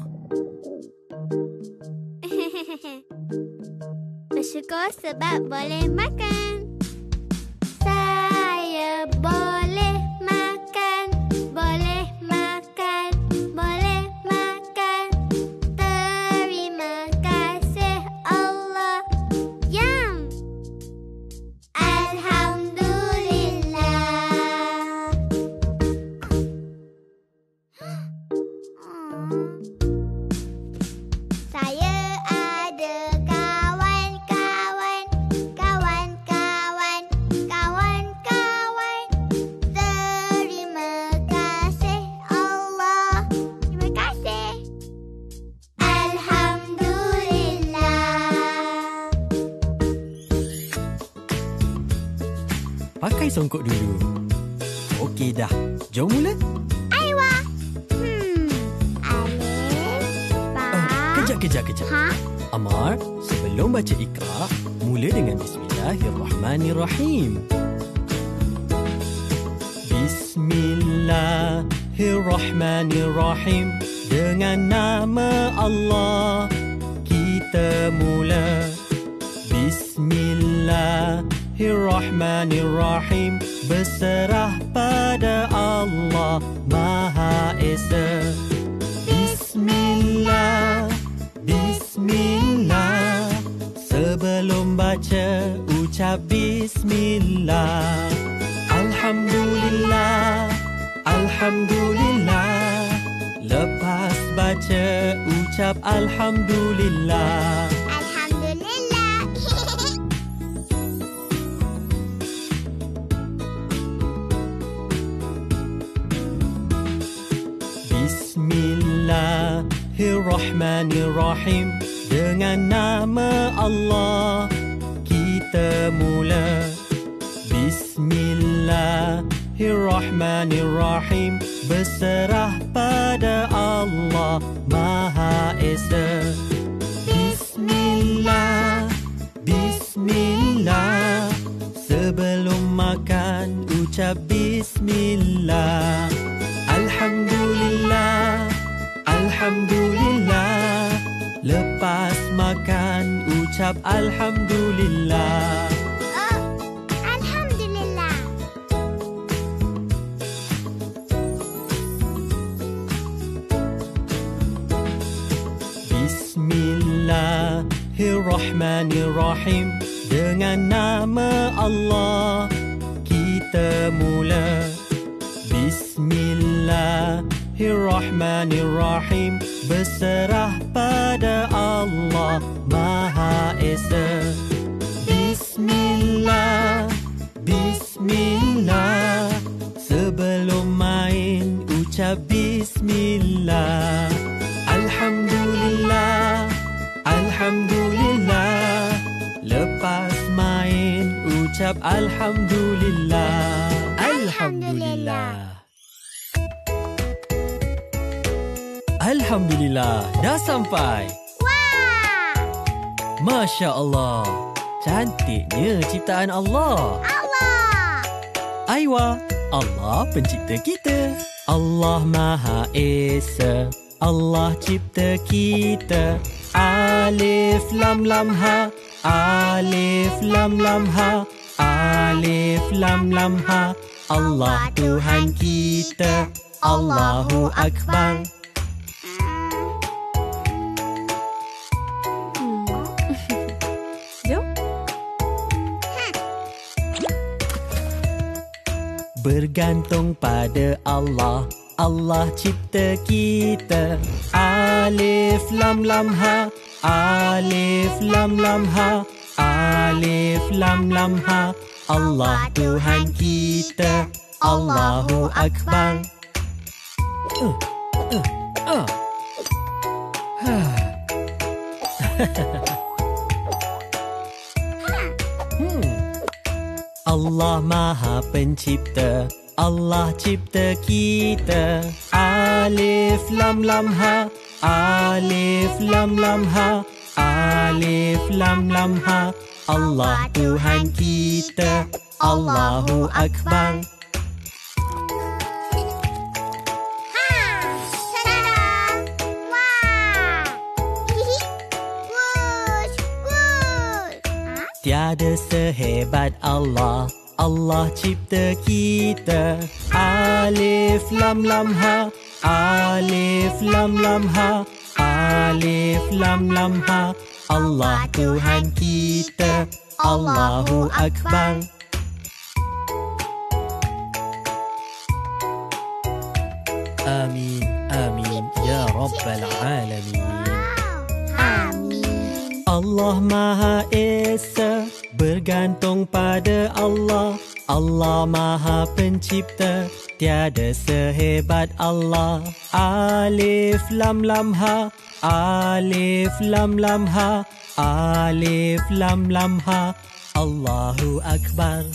Bersyukur sebab boleh makan. Saya boleh makan. Boleh makan. Boleh makan. Terima kasih Allah. Yum. Alhamdulillah. Saya ada kawan-kawan. Kawan-kawan. Kawan-kawan. Terima kasih Allah. Terima kasih. Alhamdulillah. Pakai songkok dulu. Okey dah. Jom mula. Aiwa. Alif. Ba. Kejap. Ha? Amar, sebelum baca Iqra, mula dengan Bismillahirrahmanirrahim. Bismillahirrahmanirrahim. Dengan nama Allah kita mula. Bismillahirrahmanirrahim. Berserah pada Allah Maha Esa. Bismillah. Bismillah. Sebelum baca ucap Bismillah. Alhamdulillah. Alhamdulillah. Lepas baca ucap Alhamdulillah. Alhamdulillah. Bismillahirrahmanirrahim. Dengan nama Allah kita mula. Bismillahirrahmanirrahim. Berserah pada Allah Maha Esa. Bismillah. Bismillah. Sebelum makan ucap Bismillah. Alhamdulillah. Alhamdulillah. Lepas makan ucap Alhamdulillah. Alhamdulillah. Bismillahirrahmanirrahim. Dengan nama Allah kita mula. Bismillahirrahmanirrahim. Berserah pada Allah Maha Esa. Bismillah. Bismillah. Sebelum main ucap Bismillah. Alhamdulillah. Alhamdulillah. Lepas Alhamdulillah. Alhamdulillah. Alhamdulillah, dah sampai. Wah! Masya Allah. Cantiknya ciptaan Allah. Allah! Aiwa, Allah pencipta kita. Allah Maha Esa. Allah cipta kita. Alif lam lam ha. Alif lam lam ha. Alif lam lam ha. Allah Tuhan kita. Allahu Akbar. Jom. Bergantung pada Allah. Allah cipta kita. Alif lam lam ha. Alif lam lam ha. Alif lam lam ha. Allah Tuhan kita. Allahu Akbar. Allah Maha Pencipta. Allah cipta kita. Alif lam lam ha. Alif lam lam ha. Alif lam lam ha. Allah Tuhan kita. Allahu Akbar. Tiada sehebat Allah. Allah cipta kita. Alif lam lam ha. Alif lam lam ha. Alif lam lam ha. Allah Tuhan kita. Allahu Akbar. Amin, amin, ya Rabbal Alamin. Amin. Allah Maha Esa, bergantung pada Allah. Allah Maha Pencipta, tiada sehebat Allah. Alif lam lam ha. Alif lam lam ha. Alif lam lam ha. Allahu Akbar.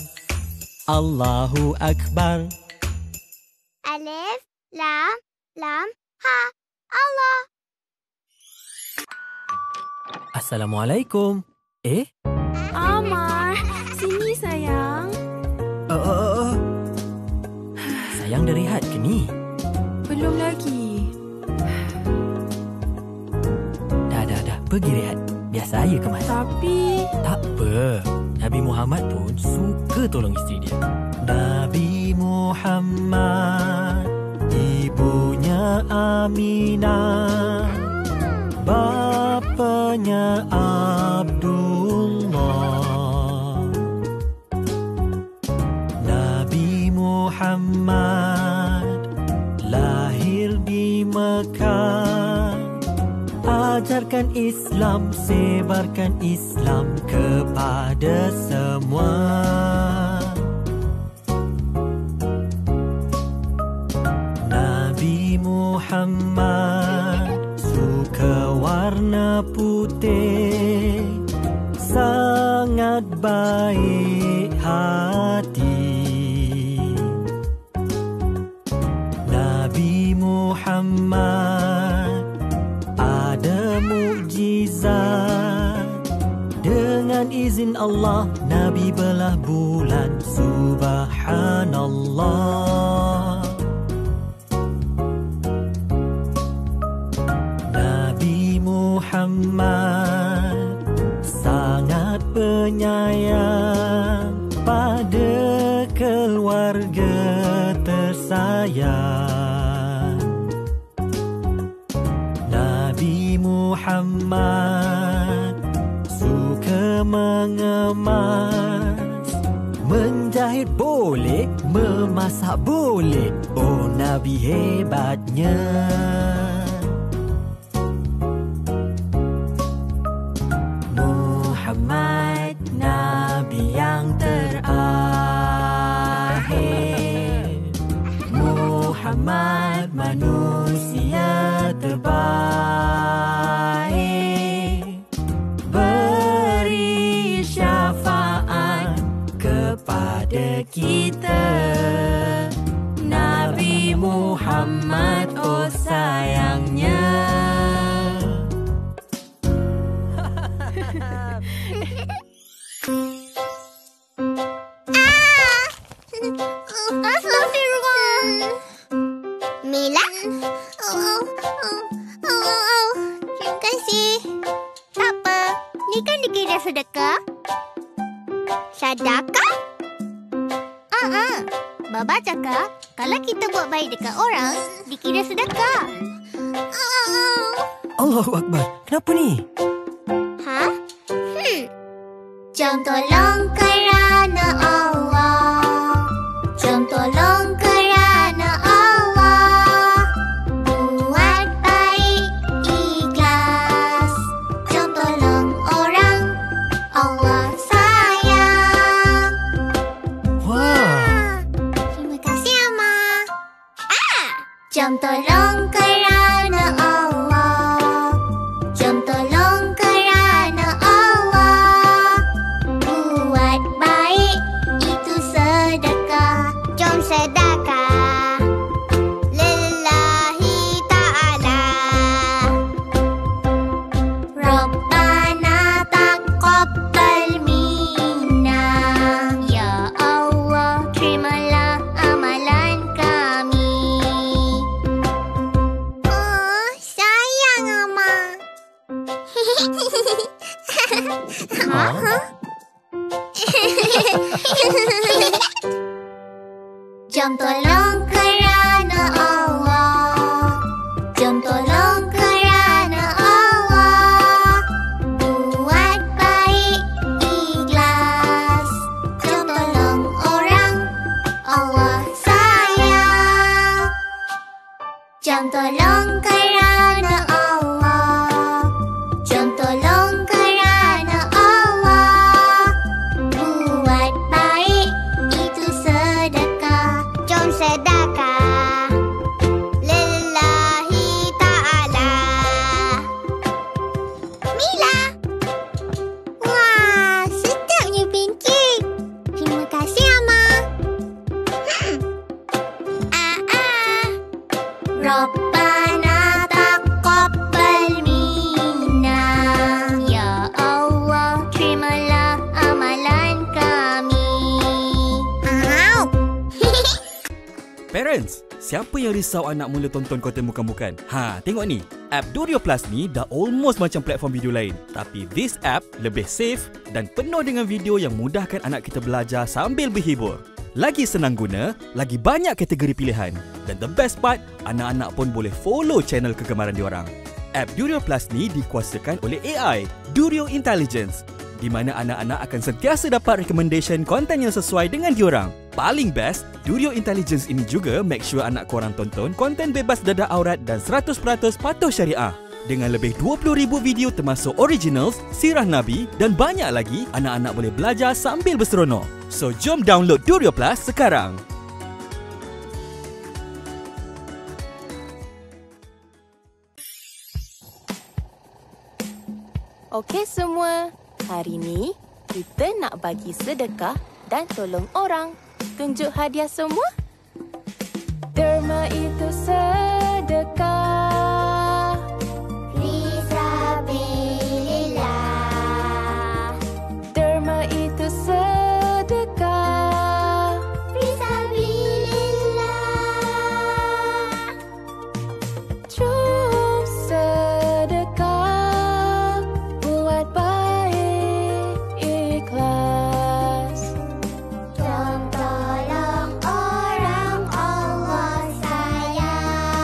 Allahu Akbar. Alif, lam, lam, ha. Allah. Assalamualaikum. Amar, sini sayang. Sayang dah rehat ke ni? Belum lagi. Dah. Pergi rehat. Biar saya kemas. Tapi... Tak apa. Nabi Muhammad pun suka tolong isteri dia. Nabi Muhammad, ibunya Aminah, bapanya Abdullah. Nabi Muhammad lahir di Mekah, ajarkan Islam, sebarkan Islam kepada semua. Nabi Muhammad suka warna putih, sangat baik hati. Nabi Muhammad ada mukjizat, dengan izin Allah Nabi belah bulan. Subhanallah. Nabi Muhammad sangat penyayang pada keluarga tersayang. Nabi Muhammad suka mengemas, menjahit boleh, memasak boleh. Oh, Nabi hebatnya. Muhammad, Nabi yang terakhir. Muhammad, manusia terbaik, beri syafaat kepada kita, Nabi Muhammad, oh sayangnya. Astagfirullah. Mila? Terima kasih. Tak apa. Ni kan dikira sedekah. Sedekah? Baba cakap, kalau kita buat baik dekat orang, dikira sedekah. Allahu Akbar. Kenapa ni? Jom tolong kerana Allah. Jom tolong kerana Allah. Buat baik ikhlas. Jom tolong orang, Allah sayang. Wah. Terima kasih, Ama. Jom tolong kerana Allah. Jom tolong kerana Allah. Buat baik itu sedekah. Jom sedekah lillahi ta'ala. Rabbana taqabbal minna. Ya Allah, terimalah amalan kami. Oh, sayang, Ama. Jom tolong kerana Allah. Jom tolong kerana Allah. Buat baik ikhlas. Jom tolong orang, Allah sayang. Jom tolong kerana Allah. Jom tolong kerana Allah. Buat baik itu sedekah. Jom sedekah lillahi ta'ala. Mila. Wah, sedapnya pancake. Terima kasih, Ama. Rabbana taqabbal minna. Ya Allah, terimalah amalan kami. Parents, siapa yang risau anak mula tonton konten bukan-bukan? Tengok ni. App Durio Plus ni dah almost macam platform video lain. Tapi this app lebih safe dan penuh dengan video yang mudahkan anak kita belajar sambil berhibur. Lagi senang guna, lagi banyak kategori pilihan. Dan the best part, anak-anak pun boleh follow channel kegemaran diorang. App Durio Plus ni dikuasakan oleh AI, Durio Intelligence, di mana anak-anak akan sentiasa dapat recommendation konten yang sesuai dengan diorang. Paling best, Durio Intelligence ini juga make sure anak korang tonton konten bebas dadah aurat dan 100% patuh syariah. Dengan lebih 20,000 video termasuk originals, sirah Nabi dan banyak lagi, anak-anak boleh belajar sambil berseronok. So, jom download Durio Plus sekarang. Okey semua, hari ni kita nak bagi sedekah dan tolong orang. Tunjuk hadiah semua. Derma itu sedekah. Fisabilillah. Derma itu sedekah. Fisabilillah. Jom sedekah. Buat baik ikhlas. Jom tolong orang, Allah sayang.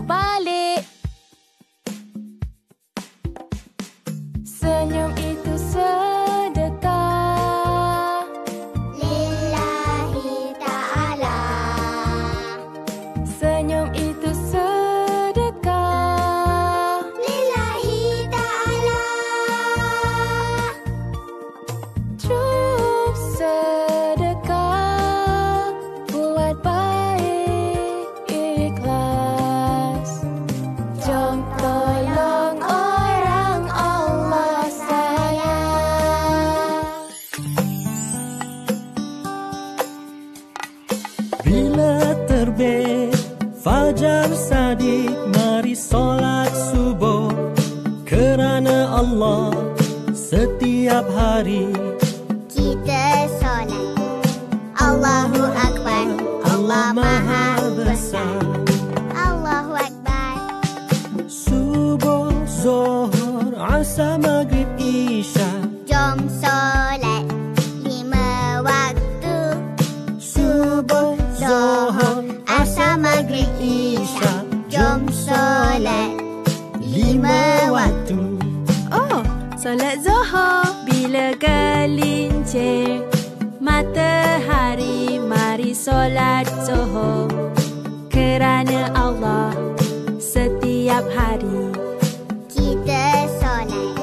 untuk balik. Senyum itu sedekah lillahi ta'ala. Senyum itu sedekah Lillahi ta'ala. Jom sedekah, buat baik ikhlas. Jom tolong orang Allah sayang. Bila terbit fajar sadiq, mari solat subuh kerana Allah setiap hari. Kita solat Allahu Akbar, Allah Maha Besar. Allahu Akbar. Subuh, Zuhur, Asar, Maghrib, Isya. Jom solat 5 waktu. Subuh, Zuhur, Asar, Maghrib, Isya. Jom solat 5 waktu. Oh, solat Zuhur bila gelincir matahari, mari solat Zuhur kerana Allah setiap hari. Kita solat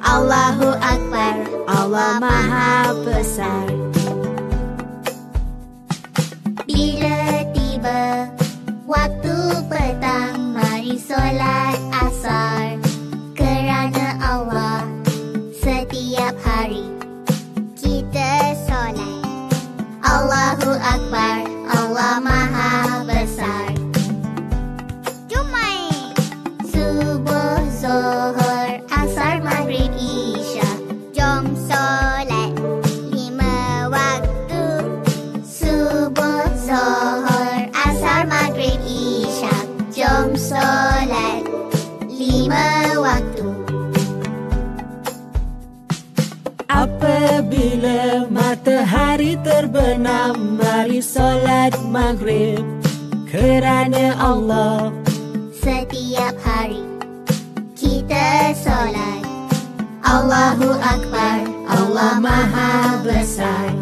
Allahu Akbar, Allah Maha Besar. Bila tiba waktu petang, mari solat asar kerana Allah setiap hari. Kita solat Allahu Akbar, Allah Maha Besar. Jom main. Subuh, Zuhur, Asar, Maghrib, Isya. Jom solat 5 waktu. Subuh, Zuhur, Asar, Maghrib, Isya. Jom solat 5 waktu. Apabila matahari terbenam, mari solat maghrib kerana Allah Setiap hari kita solat Allahu Akbar, Allah Maha Besar.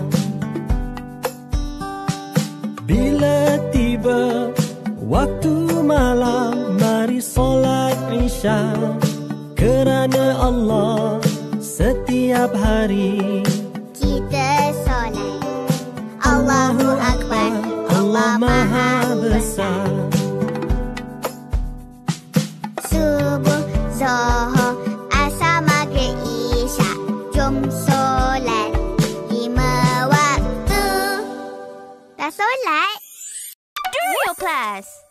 Bila tiba waktu malam, mari solat Isya kerana Allah setiap hari. Kita solat Allahu Akbar, Allah Maha Besar. Subuh, Zuhur, Asar, Maghrib, Isya. Jom solat 5 waktu. Dah solat? Durian Class.